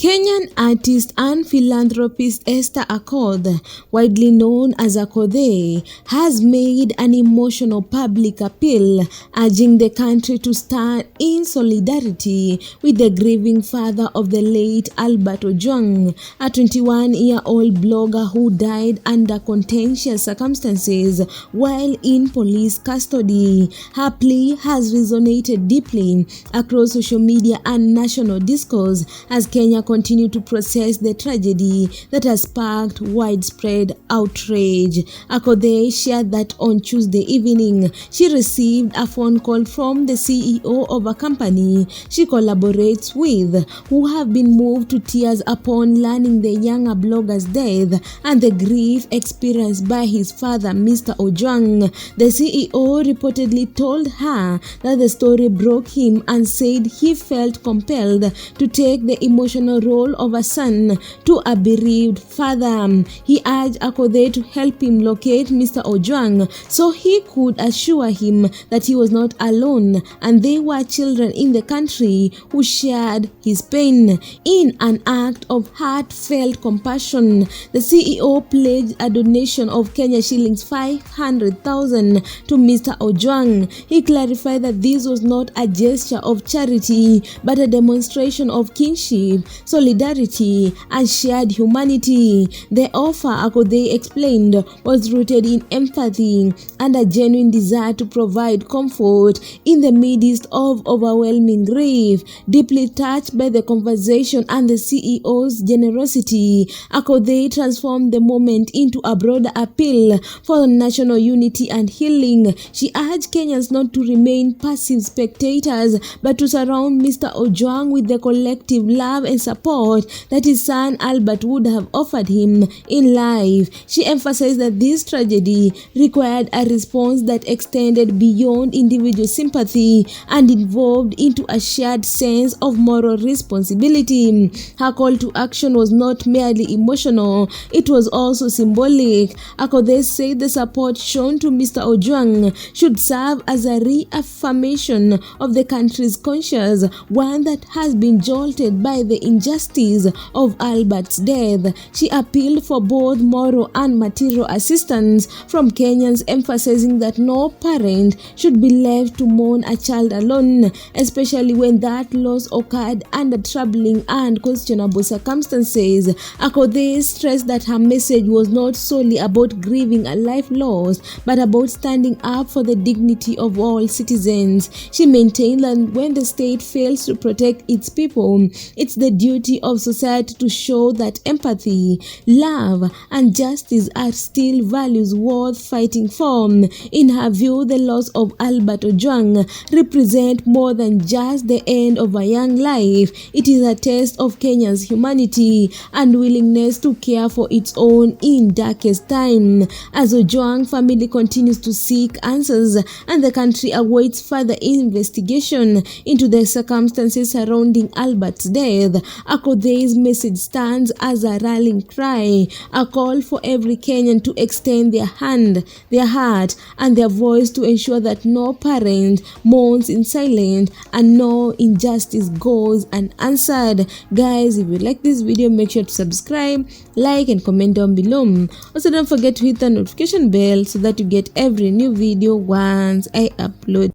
Kenyan artist and philanthropist Esther Akothee, widely known as Akothee, has made an emotional public appeal urging the country to stand in solidarity with the grieving father of the late Albert Ojwang, a 21-year-old blogger who died under contentious circumstances while in police custody. Her plea has resonated deeply across social media and national discourse as Kenya continue to process the tragedy that has sparked widespread outrage. Akothee shared that on Tuesday evening, she received a phone call from the CEO of a company she collaborates with, who have been moved to tears upon learning the younger blogger's death and the grief experienced by his father, Mr. Ojwang. The CEO reportedly told her that the story broke him and said he felt compelled to take the emotional role of a son to a bereaved father. He urged Akothee to help him locate Mr. Ojwang so he could assure him that he was not alone and there were children in the country who shared his pain. In an act of heartfelt compassion, the CEO pledged a donation of Kenya shillings 500,000 to Mr. Ojwang. He clarified that this was not a gesture of charity but a demonstration of kinship, solidarity, and shared humanity. The offer, Akothee explained, was rooted in empathy and a genuine desire to provide comfort in the midst of overwhelming grief. Deeply touched by the conversation and the CEO's generosity, Akothee transformed the moment into a broader appeal for national unity and healing. She urged Kenyans not to remain passive spectators but to surround Mr. Ojwang with the collective love and support that his son Albert would have offered him in life. She emphasized that this tragedy required a response that extended beyond individual sympathy and involved into a shared sense of moral responsibility. Her call to action was not merely emotional, it was also symbolic. Akothee said the support shown to Mr. Ojwang should serve as a reaffirmation of the country's conscience, one that has been jolted by the injustice of Albert's death. She appealed for both moral and material assistance from Kenyans, emphasizing that no parent should be left to mourn a child alone, especially when that loss occurred under troubling and questionable circumstances. Akothee stressed that her message was not solely about grieving a life lost, but about standing up for the dignity of all citizens. She maintained that when the state fails to protect its people, it's the duty of society to show that empathy, love, and justice are still values worth fighting for. In her view, the loss of Albert Ojwang represents more than just the end of a young life. It is a test of Kenya's humanity and willingness to care for its own in darkest time. As Ojwang family continues to seek answers and the country awaits further investigation into the circumstances surrounding Albert's death, Akothee's message stands as a rallying cry, a call for every Kenyan to extend their hand, their heart, and their voice to ensure that no parent mourns in silence and no injustice goes unanswered. Guys, if you like this video, make sure to subscribe, like, and comment down below. Also, don't forget to hit the notification bell so that you get every new video once I upload.